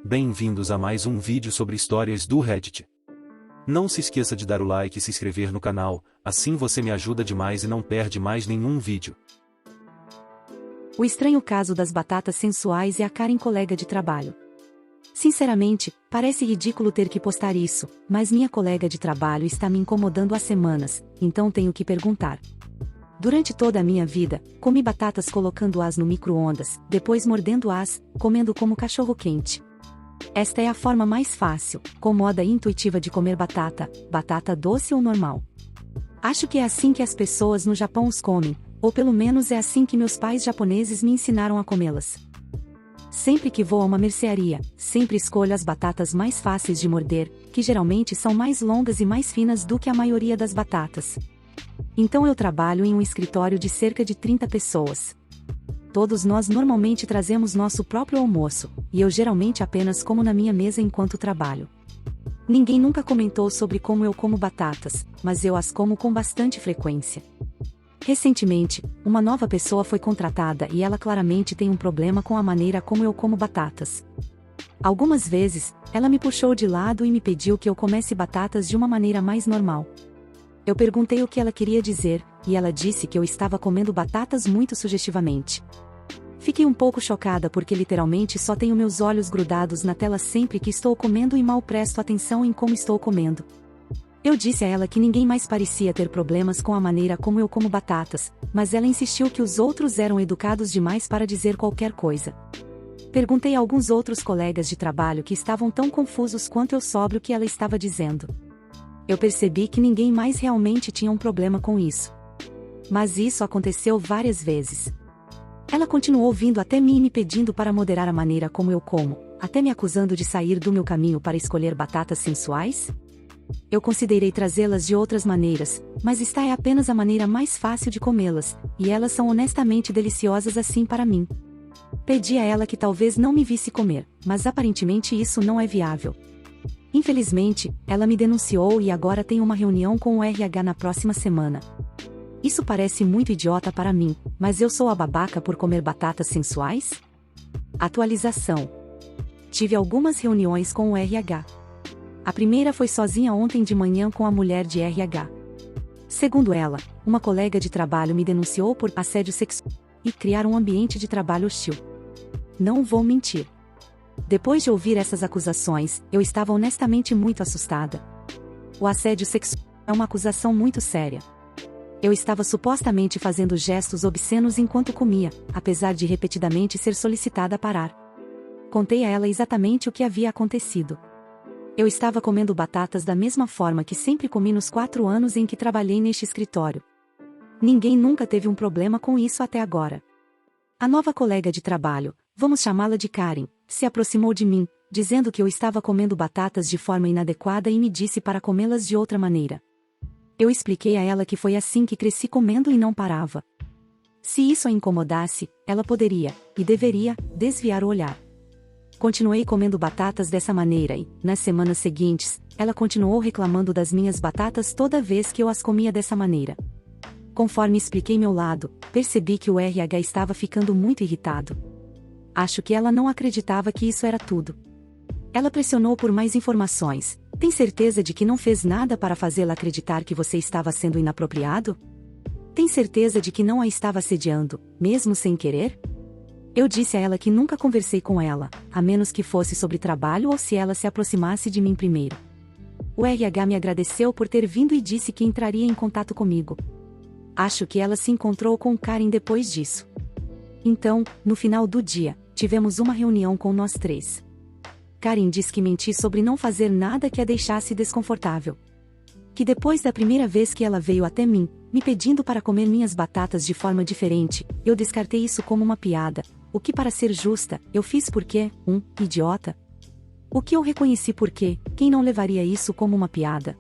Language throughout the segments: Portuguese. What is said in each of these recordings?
Bem-vindos a mais um vídeo sobre histórias do Reddit. Não se esqueça de dar o like e se inscrever no canal, assim você me ajuda demais e não perde mais nenhum vídeo. O estranho caso das batatas sensuais e a Karen, colega de trabalho. Sinceramente, parece ridículo ter que postar isso, mas minha colega de trabalho está me incomodando há semanas, então tenho que perguntar. Durante toda a minha vida, comi batatas colocando-as no micro-ondas, depois mordendo-as, comendo como cachorro-quente. Esta é a forma mais fácil, cômoda e intuitiva de comer batata, batata doce ou normal. Acho que é assim que as pessoas no Japão os comem, ou pelo menos é assim que meus pais japoneses me ensinaram a comê-las. Sempre que vou a uma mercearia, sempre escolho as batatas mais fáceis de morder, que geralmente são mais longas e mais finas do que a maioria das batatas. Então eu trabalho em um escritório de cerca de 30 pessoas. Todos nós normalmente trazemos nosso próprio almoço, e eu geralmente apenas como na minha mesa enquanto trabalho. Ninguém nunca comentou sobre como eu como batatas, mas eu as como com bastante frequência. Recentemente, uma nova pessoa foi contratada e ela claramente tem um problema com a maneira como eu como batatas. Algumas vezes, ela me puxou de lado e me pediu que eu comesse batatas de uma maneira mais normal. Eu perguntei o que ela queria dizer, e ela disse que eu estava comendo batatas muito sugestivamente. Fiquei um pouco chocada porque literalmente só tenho meus olhos grudados na tela sempre que estou comendo e mal presto atenção em como estou comendo. Eu disse a ela que ninguém mais parecia ter problemas com a maneira como eu como batatas, mas ela insistiu que os outros eram educados demais para dizer qualquer coisa. Perguntei a alguns outros colegas de trabalho que estavam tão confusos quanto eu sobre o que ela estava dizendo. Eu percebi que ninguém mais realmente tinha um problema com isso. Mas isso aconteceu várias vezes. Ela continuou vindo até mim e me pedindo para moderar a maneira como eu como, até me acusando de sair do meu caminho para escolher batatas sensuais? Eu considerei trazê-las de outras maneiras, mas esta é apenas a maneira mais fácil de comê-las, e elas são honestamente deliciosas assim para mim. Pedi a ela que talvez não me visse comer, mas aparentemente isso não é viável. Infelizmente, ela me denunciou e agora tem uma reunião com o RH na próxima semana. Isso parece muito idiota para mim, mas eu sou a babaca por comer batatas sensuais? Atualização. Tive algumas reuniões com o RH. A primeira foi sozinha ontem de manhã com a mulher de RH. Segundo ela, uma colega de trabalho me denunciou por assédio sexual e criar um ambiente de trabalho hostil. Não vou mentir. Depois de ouvir essas acusações, eu estava honestamente muito assustada. O assédio sexual é uma acusação muito séria. Eu estava supostamente fazendo gestos obscenos enquanto comia, apesar de repetidamente ser solicitada a parar. Contei a ela exatamente o que havia acontecido. Eu estava comendo batatas da mesma forma que sempre comi nos 4 anos em que trabalhei neste escritório. Ninguém nunca teve um problema com isso até agora. A nova colega de trabalho, vamos chamá-la de Karen, se aproximou de mim, dizendo que eu estava comendo batatas de forma inadequada e me disse para comê-las de outra maneira. Eu expliquei a ela que foi assim que cresci comendo e não parava. Se isso a incomodasse, ela poderia, e deveria, desviar o olhar. Continuei comendo batatas dessa maneira e, nas semanas seguintes, ela continuou reclamando das minhas batatas toda vez que eu as comia dessa maneira. Conforme expliquei meu lado, percebi que o RH estava ficando muito irritado. Acho que ela não acreditava que isso era tudo. Ela pressionou por mais informações. Tem certeza de que não fez nada para fazê-la acreditar que você estava sendo inapropriado? Tem certeza de que não a estava assediando, mesmo sem querer? Eu disse a ela que nunca conversei com ela, a menos que fosse sobre trabalho ou se ela se aproximasse de mim primeiro. O RH me agradeceu por ter vindo e disse que entraria em contato comigo. Acho que ela se encontrou com Karen depois disso. Então, no final do dia, tivemos uma reunião com nós 3. Karen disse que menti sobre não fazer nada que a deixasse desconfortável. Que depois da primeira vez que ela veio até mim, me pedindo para comer minhas batatas de forma diferente, eu descartei isso como uma piada, o que, para ser justa, eu fiz porque, idiota. O que eu reconheci porque, quem não levaria isso como uma piada?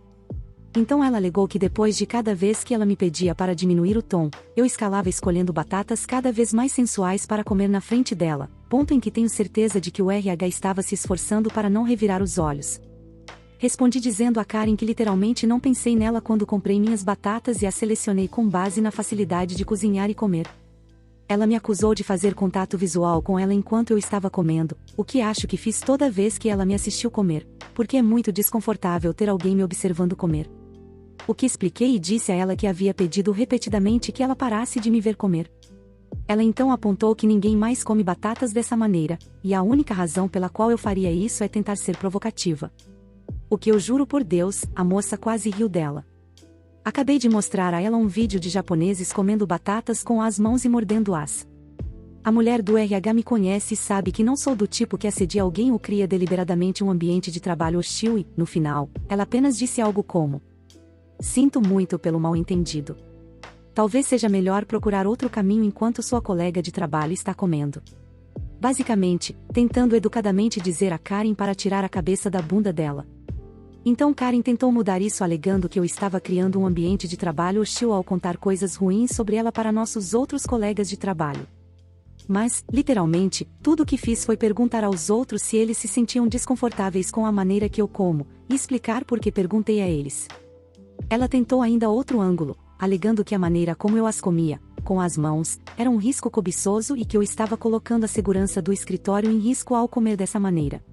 Então ela alegou que depois de cada vez que ela me pedia para diminuir o tom, eu escalava escolhendo batatas cada vez mais sensuais para comer na frente dela, ponto em que tenho certeza de que o RH estava se esforçando para não revirar os olhos. Respondi dizendo a Karen que literalmente não pensei nela quando comprei minhas batatas e as selecionei com base na facilidade de cozinhar e comer. Ela me acusou de fazer contato visual com ela enquanto eu estava comendo, o que acho que fiz toda vez que ela me assistiu comer, porque é muito desconfortável ter alguém me observando comer. O que expliquei e disse a ela que havia pedido repetidamente que ela parasse de me ver comer. Ela então apontou que ninguém mais come batatas dessa maneira, e a única razão pela qual eu faria isso é tentar ser provocativa. O que eu juro por Deus, a moça quase riu dela. Acabei de mostrar a ela um vídeo de japoneses comendo batatas com as mãos e mordendo-as. A mulher do RH me conhece e sabe que não sou do tipo que assedia alguém ou cria deliberadamente um ambiente de trabalho hostil e, no final, ela apenas disse algo como: "Sinto muito pelo mal-entendido. Talvez seja melhor procurar outro caminho enquanto sua colega de trabalho está comendo." Basicamente, tentando educadamente dizer a Karen para tirar a cabeça da bunda dela. Então Karen tentou mudar isso alegando que eu estava criando um ambiente de trabalho hostil ao contar coisas ruins sobre ela para nossos outros colegas de trabalho. Mas, literalmente, tudo o que fiz foi perguntar aos outros se eles se sentiam desconfortáveis com a maneira que eu como, e explicar por que perguntei a eles. Ela tentou ainda outro ângulo, alegando que a maneira como eu as comia, com as mãos, era um risco cobiçoso e que eu estava colocando a segurança do escritório em risco ao comer dessa maneira.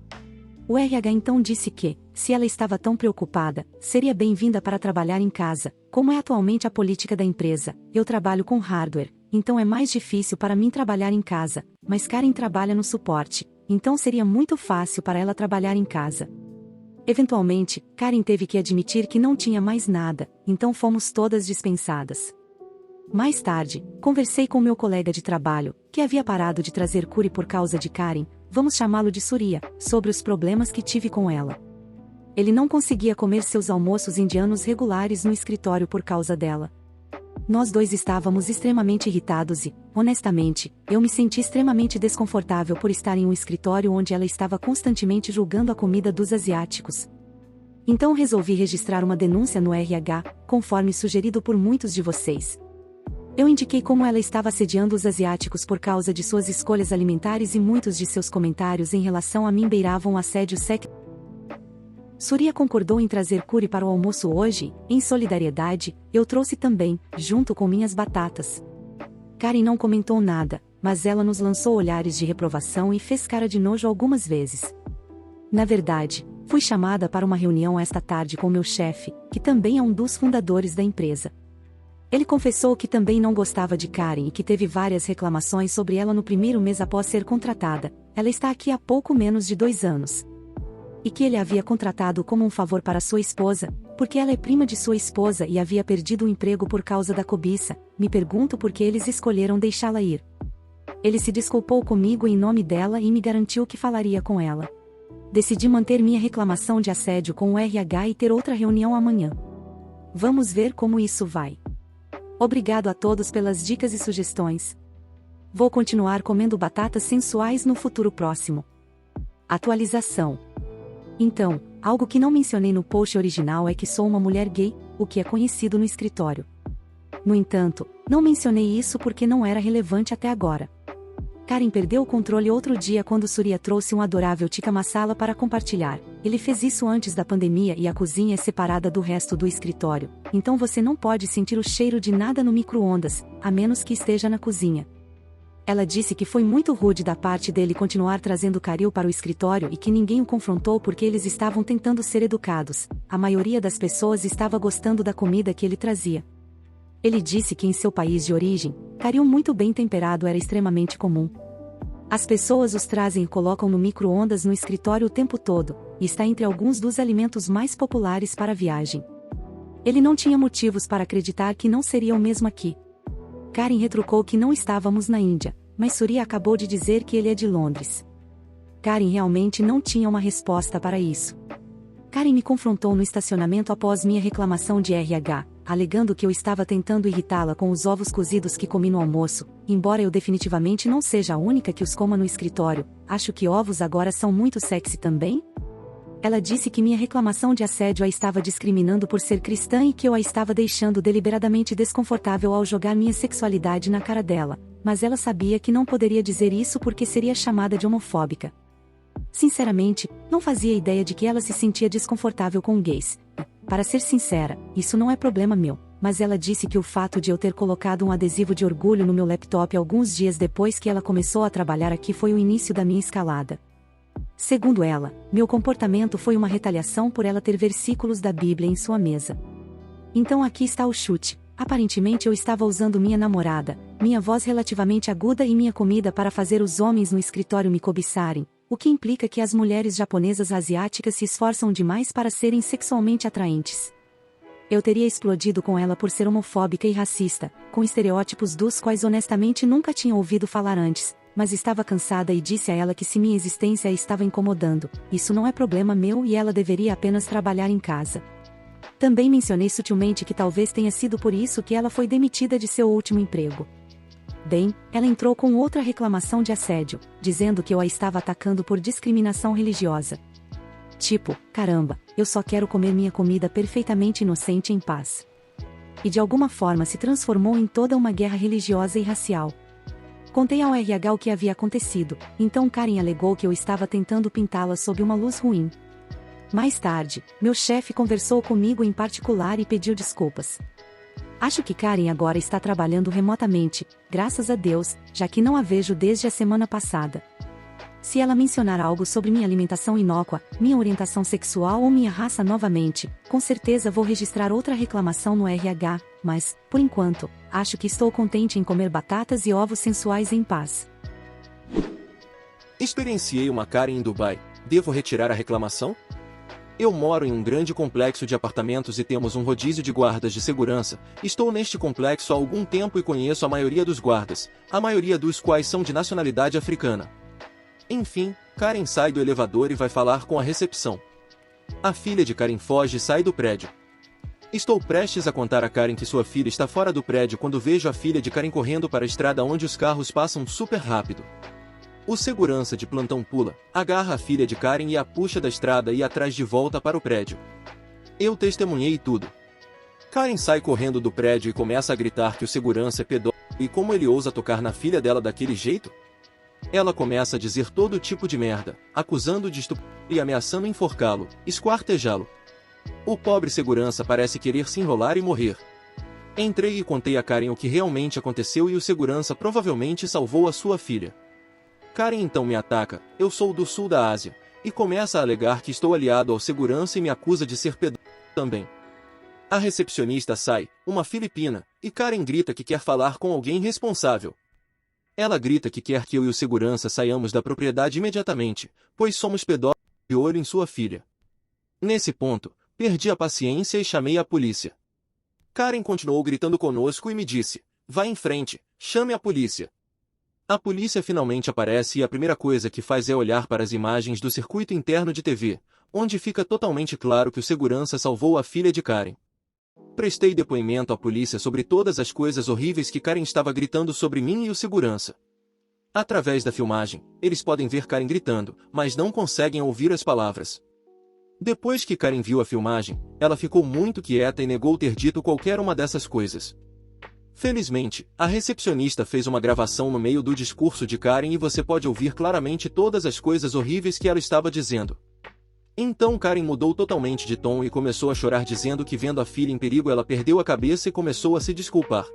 O RH então disse que, se ela estava tão preocupada, seria bem-vinda para trabalhar em casa, como é atualmente a política da empresa. Eu trabalho com hardware, então é mais difícil para mim trabalhar em casa, mas Karen trabalha no suporte, então seria muito fácil para ela trabalhar em casa. Eventualmente, Karen teve que admitir que não tinha mais nada, então fomos todas dispensadas. Mais tarde, conversei com meu colega de trabalho, que havia parado de trazer curry por causa de Karen, vamos chamá-lo de Surya, sobre os problemas que tive com ela. Ele não conseguia comer seus almoços indianos regulares no escritório por causa dela. Nós dois estávamos extremamente irritados e, honestamente, eu me senti extremamente desconfortável por estar em um escritório onde ela estava constantemente julgando a comida dos asiáticos. Então resolvi registrar uma denúncia no RH, conforme sugerido por muitos de vocês. Eu indiquei como ela estava assediando os asiáticos por causa de suas escolhas alimentares e muitos de seus comentários em relação a mim beiravam assédio sexual. Surya concordou em trazer curry para o almoço hoje, em solidariedade, eu trouxe também, junto com minhas batatas. Karen não comentou nada, mas ela nos lançou olhares de reprovação e fez cara de nojo algumas vezes. Na verdade, fui chamada para uma reunião esta tarde com meu chefe, que também é um dos fundadores da empresa. Ele confessou que também não gostava de Karen e que teve várias reclamações sobre ela no primeiro mês após ser contratada. Ela está aqui há pouco menos de 2 anos. E que ele a havia contratado como um favor para sua esposa, porque ela é prima de sua esposa e havia perdido o emprego por causa da cobiça. Me pergunto por que eles escolheram deixá-la ir. Ele se desculpou comigo em nome dela e me garantiu que falaria com ela. Decidi manter minha reclamação de assédio com o RH e ter outra reunião amanhã. Vamos ver como isso vai. Obrigado a todos pelas dicas e sugestões. Vou continuar comendo batatas sensuais no futuro próximo. Atualização. Então, algo que não mencionei no post original é que sou uma mulher gay, o que é conhecido no escritório. No entanto, não mencionei isso porque não era relevante até agora. Karen perdeu o controle outro dia quando Surya trouxe um adorável tikka masala para compartilhar. Ele fez isso antes da pandemia e a cozinha é separada do resto do escritório, então você não pode sentir o cheiro de nada no micro-ondas, a menos que esteja na cozinha. Ela disse que foi muito rude da parte dele continuar trazendo caril para o escritório e que ninguém o confrontou porque eles estavam tentando ser educados. A maioria das pessoas estava gostando da comida que ele trazia. Ele disse que em seu país de origem, caril muito bem temperado era extremamente comum. As pessoas os trazem e colocam no micro-ondas no escritório o tempo todo, e está entre alguns dos alimentos mais populares para a viagem. Ele não tinha motivos para acreditar que não seria o mesmo aqui. Karen retrucou que não estávamos na Índia, mas Surya acabou de dizer que ele é de Londres. Karen realmente não tinha uma resposta para isso. Karen me confrontou no estacionamento após minha reclamação de RH, alegando que eu estava tentando irritá-la com os ovos cozidos que comi no almoço. Embora eu definitivamente não seja a única que os coma no escritório, acho que ovos agora são muito sexy também? Ela disse que minha reclamação de assédio a estava discriminando por ser cristã e que eu a estava deixando deliberadamente desconfortável ao jogar minha sexualidade na cara dela, mas ela sabia que não poderia dizer isso porque seria chamada de homofóbica. Sinceramente, não fazia ideia de que ela se sentia desconfortável com gays. Para ser sincera, isso não é problema meu. mas ela disse que o fato de eu ter colocado um adesivo de orgulho no meu laptop alguns dias depois que ela começou a trabalhar aqui foi o início da minha escalada. Segundo ela, meu comportamento foi uma retaliação por ela ter versículos da Bíblia em sua mesa. Então aqui está o chute. Aparentemente eu estava usando minha namorada, minha voz relativamente aguda e minha comida para fazer os homens no escritório me cobiçarem, o que implica que as mulheres japonesas asiáticas se esforçam demais para serem sexualmente atraentes. Eu teria explodido com ela por ser homofóbica e racista, com estereótipos dos quais honestamente nunca tinha ouvido falar antes, mas estava cansada e disse a ela que se minha existência a estava incomodando, isso não é problema meu e ela deveria apenas trabalhar em casa. Também mencionei sutilmente que talvez tenha sido por isso que ela foi demitida de seu último emprego. Bem, ela entrou com outra reclamação de assédio, dizendo que eu a estava atacando por discriminação religiosa. Tipo, caramba, eu só quero comer minha comida perfeitamente inocente em paz. E de alguma forma se transformou em toda uma guerra religiosa e racial. Contei ao RH o que havia acontecido, então Karen alegou que eu estava tentando pintá-la sob uma luz ruim. Mais tarde, meu chefe conversou comigo em particular e pediu desculpas. Acho que Karen agora está trabalhando remotamente, graças a Deus, já que não a vejo desde a semana passada. Se ela mencionar algo sobre minha alimentação inócua, minha orientação sexual ou minha raça novamente, com certeza vou registrar outra reclamação no RH, mas, por enquanto, acho que estou contente em comer batatas e ovos sensuais em paz. Experienciei uma Karen em Dubai. Devo retirar a reclamação? Eu moro em um grande complexo de apartamentos e temos um rodízio de guardas de segurança. Estou neste complexo há algum tempo e conheço a maioria dos guardas, a maioria dos quais são de nacionalidade africana. Enfim, Karen sai do elevador e vai falar com a recepção. A filha de Karen foge e sai do prédio. Estou prestes a contar a Karen que sua filha está fora do prédio quando vejo a filha de Karen correndo para a estrada onde os carros passam super rápido. O segurança de plantão pula, agarra a filha de Karen e a puxa da estrada e a traz de volta para o prédio. Eu testemunhei tudo. Karen sai correndo do prédio e começa a gritar que o segurança é pedófilo e como ele ousa tocar na filha dela daquele jeito? Ela começa a dizer todo tipo de merda, acusando de estupro e ameaçando enforcá-lo, esquartejá-lo. O pobre segurança parece querer se enrolar e morrer. Entrei e contei a Karen o que realmente aconteceu e o segurança provavelmente salvou a sua filha. Karen então me ataca, eu sou do sul da Ásia, e começa a alegar que estou aliado ao segurança e me acusa de ser pedófilo também. A recepcionista sai, uma filipina, e Karen grita que quer falar com alguém responsável. Ela grita que quer que eu e o segurança saiamos da propriedade imediatamente, pois somos pedófilos de olho em sua filha. Nesse ponto, perdi a paciência e chamei a polícia. Karen continuou gritando conosco e me disse, vá em frente, chame a polícia. A polícia finalmente aparece e a primeira coisa que faz é olhar para as imagens do circuito interno de TV, onde fica totalmente claro que o segurança salvou a filha de Karen. Prestei depoimento à polícia sobre todas as coisas horríveis que Karen estava gritando sobre mim e o segurança. Através da filmagem, eles podem ver Karen gritando, mas não conseguem ouvir as palavras. Depois que Karen viu a filmagem, ela ficou muito quieta e negou ter dito qualquer uma dessas coisas. Felizmente, a recepcionista fez uma gravação no meio do discurso de Karen e você pode ouvir claramente todas as coisas horríveis que ela estava dizendo. Então Karen mudou totalmente de tom e começou a chorar dizendo que vendo a filha em perigo ela perdeu a cabeça e começou a se desculpar.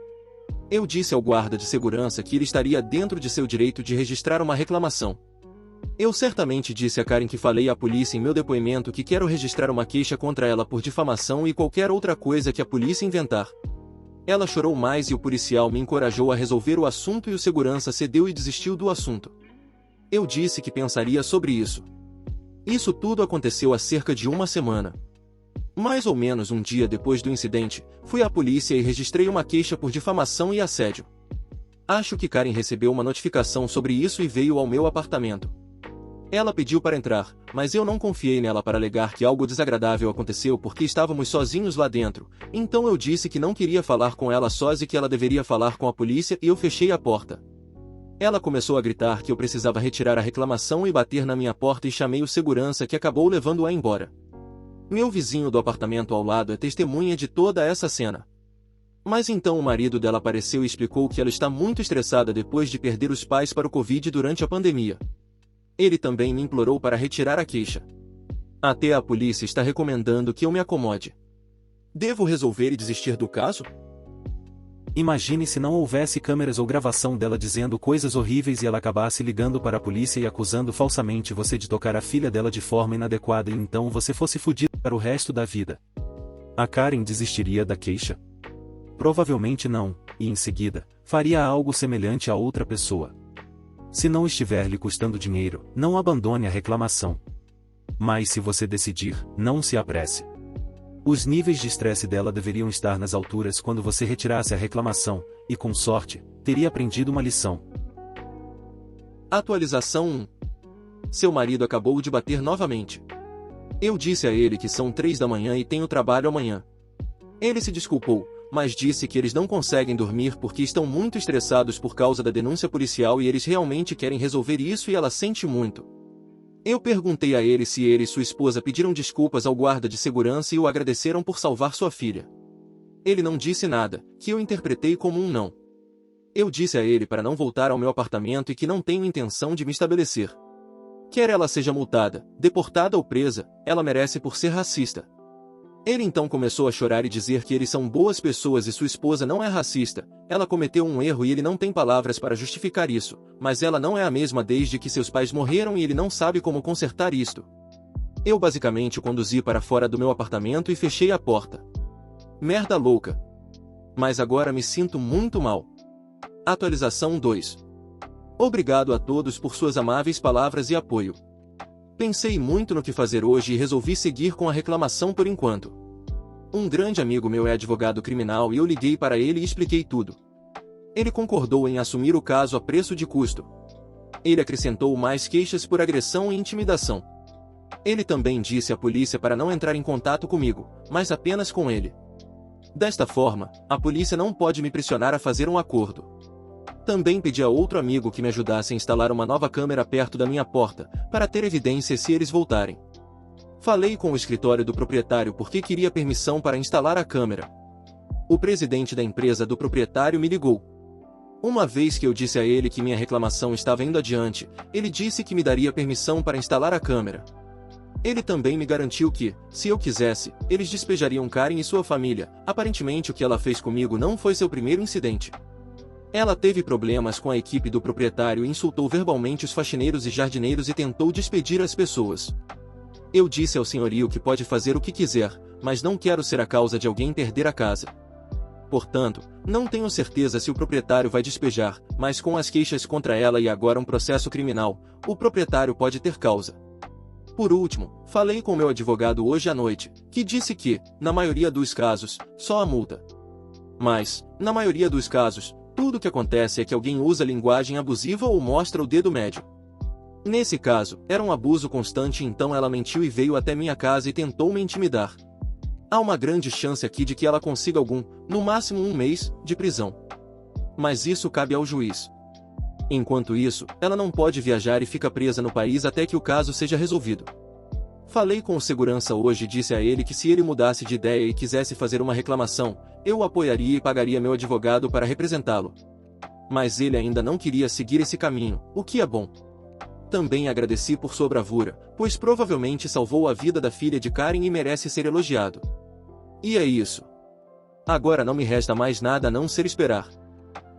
Eu disse ao guarda de segurança que ele estaria dentro de seu direito de registrar uma reclamação. Eu certamente disse a Karen que falei à polícia em meu depoimento que quero registrar uma queixa contra ela por difamação e qualquer outra coisa que a polícia inventar. Ela chorou mais e o policial me encorajou a resolver o assunto e o segurança cedeu e desistiu do assunto. Eu disse que pensaria sobre isso. Isso tudo aconteceu há cerca de uma semana. Mais ou menos um dia depois do incidente, fui à polícia e registrei uma queixa por difamação e assédio. Acho que Karen recebeu uma notificação sobre isso e veio ao meu apartamento. Ela pediu para entrar, mas eu não confiei nela para alegar que algo desagradável aconteceu porque estávamos sozinhos lá dentro, então eu disse que não queria falar com ela sós e que ela deveria falar com a polícia e eu fechei a porta. Ela começou a gritar que eu precisava retirar a reclamação e bater na minha porta e chamei o segurança que acabou levando-a embora. Meu vizinho do apartamento ao lado é testemunha de toda essa cena. Mas então o marido dela apareceu e explicou que ela está muito estressada depois de perder os pais para o Covid durante a pandemia. Ele também me implorou para retirar a queixa. Até a polícia está recomendando que eu me acomode. Devo resolver e desistir do caso? Imagine se não houvesse câmeras ou gravação dela dizendo coisas horríveis e ela acabasse ligando para a polícia e acusando falsamente você de tocar a filha dela de forma inadequada e então você fosse fudido para o resto da vida. A Karen desistiria da queixa? Provavelmente não, e em seguida, faria algo semelhante a outra pessoa. Se não estiver lhe custando dinheiro, não abandone a reclamação. Mas se você decidir, não se apresse. Os níveis de estresse dela deveriam estar nas alturas quando você retirasse a reclamação, e com sorte, teria aprendido uma lição. Atualização 1. Seu marido acabou de bater novamente. Eu disse a ele que são 3 da manhã e tenho trabalho amanhã. Ele se desculpou, mas disse que eles não conseguem dormir porque estão muito estressados por causa da denúncia policial e eles realmente querem resolver isso e ela sente muito. Eu perguntei a ele se ele e sua esposa pediram desculpas ao guarda de segurança e o agradeceram por salvar sua filha. Ele não disse nada, que eu interpretei como um não. Eu disse a ele para não voltar ao meu apartamento e que não tenho intenção de me estabelecer. Quer ela seja multada, deportada ou presa, ela merece por ser racista. Ele então começou a chorar e dizer que eles são boas pessoas e sua esposa não é racista, ela cometeu um erro e ele não tem palavras para justificar isso, mas ela não é a mesma desde que seus pais morreram e ele não sabe como consertar isto. Eu basicamente o conduzi para fora do meu apartamento e fechei a porta. Merda louca. Mas agora me sinto muito mal. Atualização 2. Obrigado a todos por suas amáveis palavras e apoio. Pensei muito no que fazer hoje e resolvi seguir com a reclamação por enquanto. Um grande amigo meu é advogado criminal e eu liguei para ele e expliquei tudo. Ele concordou em assumir o caso a preço de custo. Ele acrescentou mais queixas por agressão e intimidação. Ele também disse à polícia para não entrar em contato comigo, mas apenas com ele. Desta forma, a polícia não pode me pressionar a fazer um acordo. Também pedi a outro amigo que me ajudasse a instalar uma nova câmera perto da minha porta, para ter evidência se eles voltarem. Falei com o escritório do proprietário porque queria permissão para instalar a câmera. O presidente da empresa do proprietário me ligou. Uma vez que eu disse a ele que minha reclamação estava indo adiante, ele disse que me daria permissão para instalar a câmera. Ele também me garantiu que, se eu quisesse, eles despejariam Karen e sua família. Aparentemente o que ela fez comigo não foi seu primeiro incidente. Ela teve problemas com a equipe do proprietário e insultou verbalmente os faxineiros e jardineiros e tentou despedir as pessoas. Eu disse ao senhorio que pode fazer o que quiser, mas não quero ser a causa de alguém perder a casa. Portanto, não tenho certeza se o proprietário vai despejar, mas com as queixas contra ela e agora um processo criminal, o proprietário pode ter causa. Por último, falei com meu advogado hoje à noite, que disse que, na maioria dos casos, só a multa. Mas, na maioria dos casos, tudo o que acontece é que alguém usa linguagem abusiva ou mostra o dedo médio. Nesse caso, era um abuso constante então ela mentiu e veio até minha casa e tentou me intimidar. Há uma grande chance aqui de que ela consiga no máximo 1 mês, de prisão. Mas isso cabe ao juiz. Enquanto isso, ela não pode viajar e fica presa no país até que o caso seja resolvido. Falei com o segurança hoje e disse a ele que se ele mudasse de ideia e quisesse fazer uma reclamação, eu o apoiaria e pagaria meu advogado para representá-lo. Mas ele ainda não queria seguir esse caminho, o que é bom. Também agradeci por sua bravura, pois provavelmente salvou a vida da filha de Karen e merece ser elogiado. E é isso. Agora não me resta mais nada a não ser esperar.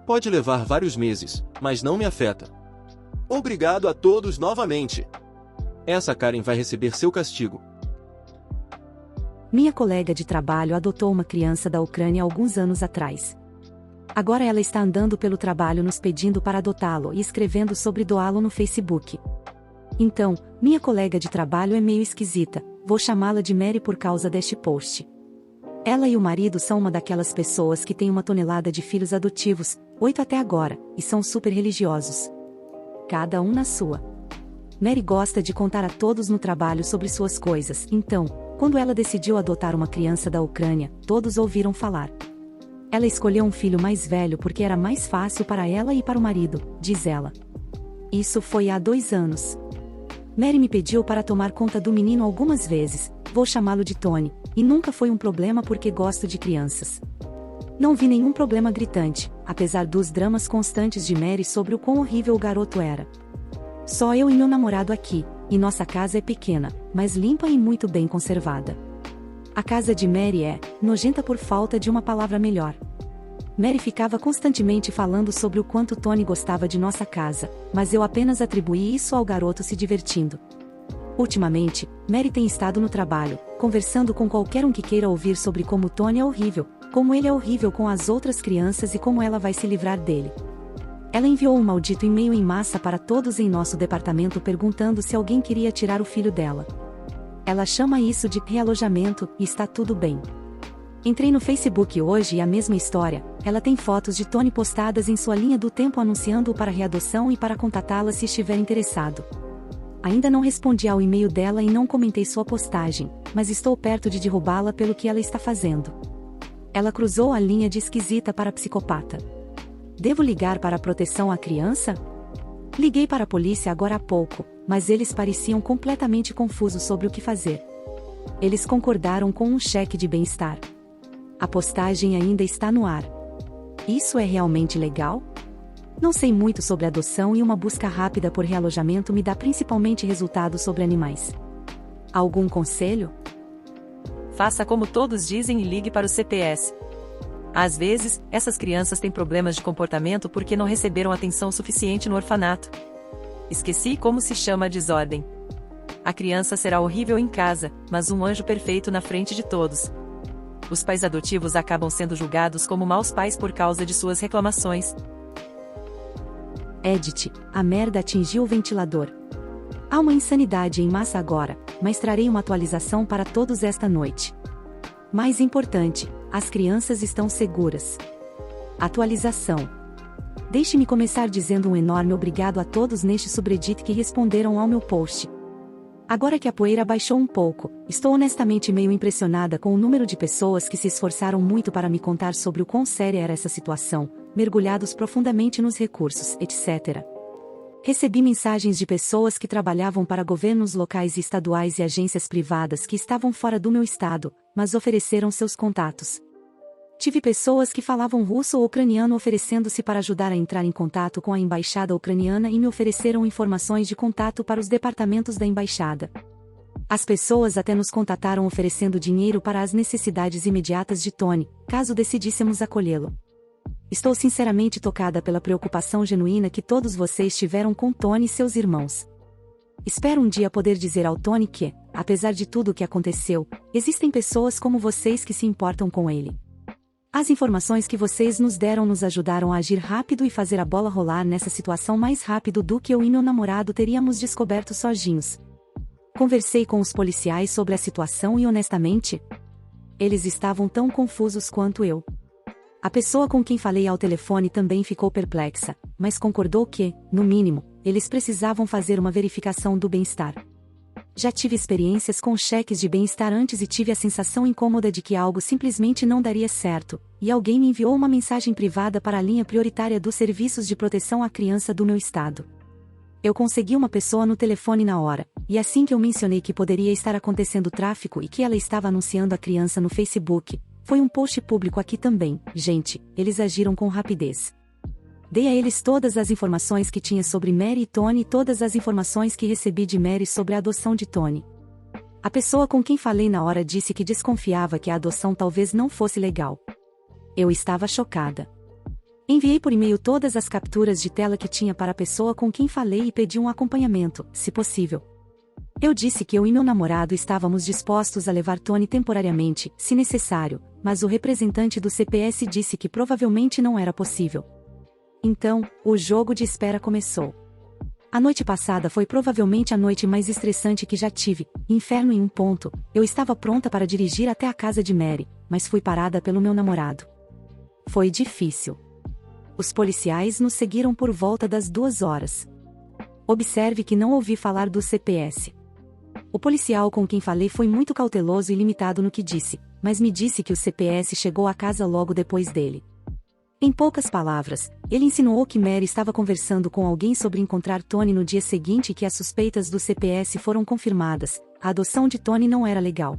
Pode levar vários meses, mas não me afeta. Obrigado a todos novamente. Essa Karen vai receber seu castigo. Minha colega de trabalho adotou uma criança da Ucrânia alguns anos atrás. Agora ela está andando pelo trabalho nos pedindo para adotá-lo e escrevendo sobre doá-lo no Facebook. Então, minha colega de trabalho é meio esquisita, vou chamá-la de Mary por causa deste post. Ela e o marido são uma daquelas pessoas que têm 1 tonelada de filhos adotivos, 8 até agora, e são super religiosos. Cada um na sua. Mary gosta de contar a todos no trabalho sobre suas coisas, então, quando ela decidiu adotar uma criança da Ucrânia, todos ouviram falar. Ela escolheu um filho mais velho porque era mais fácil para ela e para o marido, diz ela. Isso foi há 2 anos. Mary me pediu para tomar conta do menino algumas vezes, vou chamá-lo de Tony, e nunca foi um problema porque gosto de crianças. Não vi nenhum problema gritante, apesar dos dramas constantes de Mary sobre o quão horrível o garoto era. Só eu e meu namorado aqui, e nossa casa é pequena, mas limpa e muito bem conservada. A casa de Mary é nojenta por falta de uma palavra melhor. Mary ficava constantemente falando sobre o quanto Tony gostava de nossa casa, mas eu apenas atribuí isso ao garoto se divertindo. Ultimamente, Mary tem estado no trabalho, conversando com qualquer um que queira ouvir sobre como Tony é horrível, como ele é horrível com as outras crianças e como ela vai se livrar dele. Ela enviou um maldito e-mail em massa para todos em nosso departamento perguntando se alguém queria tirar o filho dela. Ela chama isso de realojamento, e está tudo bem. Entrei no Facebook hoje e a mesma história, ela tem fotos de Tony postadas em sua linha do tempo anunciando-o para readoção e para contatá-la se estiver interessado. Ainda não respondi ao e-mail dela e não comentei sua postagem, mas estou perto de derrubá-la pelo que ela está fazendo. Ela cruzou a linha de esquisita para psicopata. Devo ligar para a proteção à criança? Liguei para a polícia agora há pouco, mas eles pareciam completamente confusos sobre o que fazer. Eles concordaram com um cheque de bem-estar. A postagem ainda está no ar. Isso é realmente legal? Não sei muito sobre adoção e uma busca rápida por realojamento me dá principalmente resultados sobre animais. Algum conselho? Faça como todos dizem e ligue para o CPS. Às vezes, essas crianças têm problemas de comportamento porque não receberam atenção suficiente no orfanato. Esqueci como se chama a desordem. A criança será horrível em casa, mas um anjo perfeito na frente de todos. Os pais adotivos acabam sendo julgados como maus pais por causa de suas reclamações. Edit, a merda atingiu o ventilador. Há uma insanidade em massa agora, mas trarei uma atualização para todos esta noite. Mais importante, as crianças estão seguras. Atualização. Deixe-me começar dizendo um enorme obrigado a todos neste subreddit que responderam ao meu post. Agora que a poeira baixou um pouco, estou honestamente meio impressionada com o número de pessoas que se esforçaram muito para me contar sobre o quão séria era essa situação, mergulhados profundamente nos recursos, etc. Recebi mensagens de pessoas que trabalhavam para governos locais e estaduais e agências privadas que estavam fora do meu estado, mas ofereceram seus contatos. Tive pessoas que falavam russo ou ucraniano oferecendo-se para ajudar a entrar em contato com a embaixada ucraniana e me ofereceram informações de contato para os departamentos da embaixada. As pessoas até nos contataram oferecendo dinheiro para as necessidades imediatas de Tony, caso decidíssemos acolhê-lo. Estou sinceramente tocada pela preocupação genuína que todos vocês tiveram com Tony e seus irmãos. Espero um dia poder dizer ao Tony que, apesar de tudo o que aconteceu, existem pessoas como vocês que se importam com ele. As informações que vocês nos deram nos ajudaram a agir rápido e fazer a bola rolar nessa situação mais rápido do que eu e meu namorado teríamos descoberto sozinhos. Conversei com os policiais sobre a situação e honestamente, eles estavam tão confusos quanto eu. A pessoa com quem falei ao telefone também ficou perplexa, mas concordou que, no mínimo, eles precisavam fazer uma verificação do bem-estar. Já tive experiências com cheques de bem-estar antes e tive a sensação incômoda de que algo simplesmente não daria certo, e alguém me enviou uma mensagem privada para a linha prioritária dos serviços de proteção à criança do meu estado. Eu consegui uma pessoa no telefone na hora, e assim que eu mencionei que poderia estar acontecendo tráfico e que ela estava anunciando a criança no Facebook, foi um post público aqui também. Gente, eles agiram com rapidez. Dei a eles todas as informações que tinha sobre Mary e Tony e todas as informações que recebi de Mary sobre a adoção de Tony. A pessoa com quem falei na hora disse que desconfiava que a adoção talvez não fosse legal. Eu estava chocada. Enviei por e-mail todas as capturas de tela que tinha para a pessoa com quem falei e pedi um acompanhamento, se possível. Eu disse que eu e meu namorado estávamos dispostos a levar Tony temporariamente, se necessário, mas o representante do CPS disse que provavelmente não era possível. Então, o jogo de espera começou. A noite passada foi provavelmente a noite mais estressante que já tive, inferno em um ponto. Eu estava pronta para dirigir até a casa de Mary, mas fui parada pelo meu namorado. Foi difícil. Os policiais nos seguiram por volta das 2 horas. Observe que não ouvi falar do CPS. O policial com quem falei foi muito cauteloso e limitado no que disse, mas me disse que o CPS chegou à casa logo depois dele. Em poucas palavras, ele insinuou que Mary estava conversando com alguém sobre encontrar Tony no dia seguinte e que as suspeitas do CPS foram confirmadas. A adoção de Tony não era legal.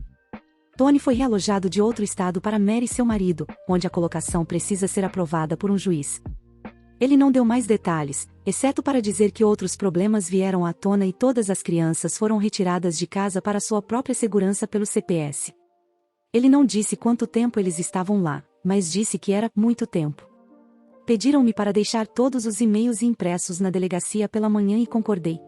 Tony foi realojado de outro estado para Mary e seu marido, onde a colocação precisa ser aprovada por um juiz. Ele não deu mais detalhes, exceto para dizer que outros problemas vieram à tona e todas as crianças foram retiradas de casa para sua própria segurança pelo CPS. Ele não disse quanto tempo eles estavam lá, mas disse que era muito tempo. Pediram-me para deixar todos os e-mails impressos na delegacia pela manhã e concordei.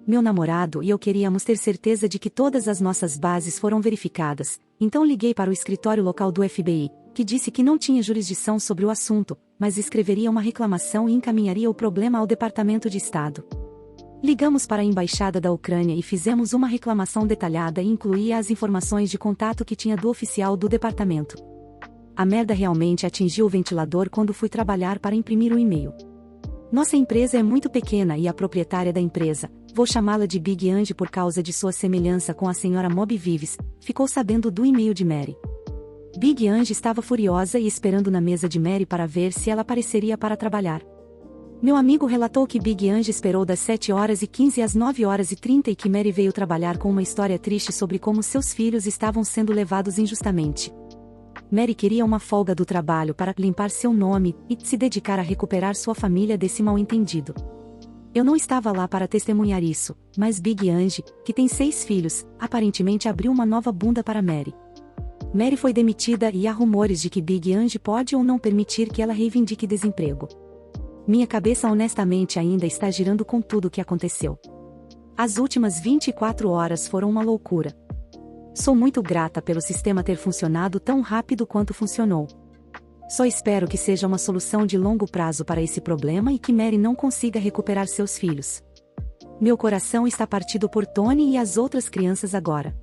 Meu namorado e eu queríamos ter certeza de que todas as nossas bases foram verificadas, então liguei para o escritório local do FBI, que disse que não tinha jurisdição sobre o assunto, mas escreveria uma reclamação e encaminharia o problema ao Departamento de Estado. Ligamos para a Embaixada da Ucrânia e fizemos uma reclamação detalhada e incluía as informações de contato que tinha do oficial do departamento. A merda realmente atingiu o ventilador quando fui trabalhar para imprimir o e-mail. Nossa empresa é muito pequena e a proprietária da empresa, vou chamá-la de Big Angie por causa de sua semelhança com a senhora Moby Vives, ficou sabendo do e-mail de Mary. Big Angie estava furiosa e esperando na mesa de Mary para ver se ela apareceria para trabalhar. Meu amigo relatou que Big Angie esperou das 7h15 às 9h30 e que Mary veio trabalhar com uma história triste sobre como seus filhos estavam sendo levados injustamente. Mary queria uma folga do trabalho para limpar seu nome e se dedicar a recuperar sua família desse mal-entendido. Eu não estava lá para testemunhar isso, mas Big Angie, que tem 6 filhos, aparentemente abriu uma nova bunda para Mary. Mary foi demitida e há rumores de que Big Angie pode ou não permitir que ela reivindique desemprego. Minha cabeça honestamente ainda está girando com tudo o que aconteceu. As últimas 24 horas foram uma loucura. Sou muito grata pelo sistema ter funcionado tão rápido quanto funcionou. Só espero que seja uma solução de longo prazo para esse problema e que Mary não consiga recuperar seus filhos. Meu coração está partido por Tony e as outras crianças agora.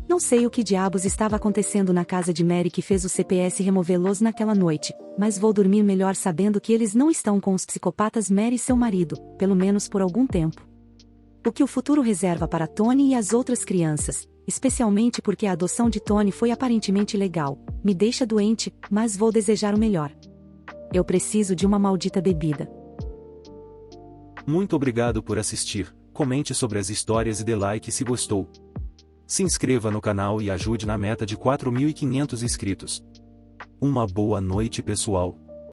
Não sei o que diabos estava acontecendo na casa de Mary que fez o CPS removê-los naquela noite, mas vou dormir melhor sabendo que eles não estão com os psicopatas Mary e seu marido, pelo menos por algum tempo. O que o futuro reserva para Tony e as outras crianças, especialmente porque a adoção de Tony foi aparentemente legal, me deixa doente, mas vou desejar o melhor. Eu preciso de uma maldita bebida. Muito obrigado por assistir, comente sobre as histórias e dê like se gostou. Se inscreva no canal e ajude na meta de 4.500 inscritos. Uma boa noite, pessoal.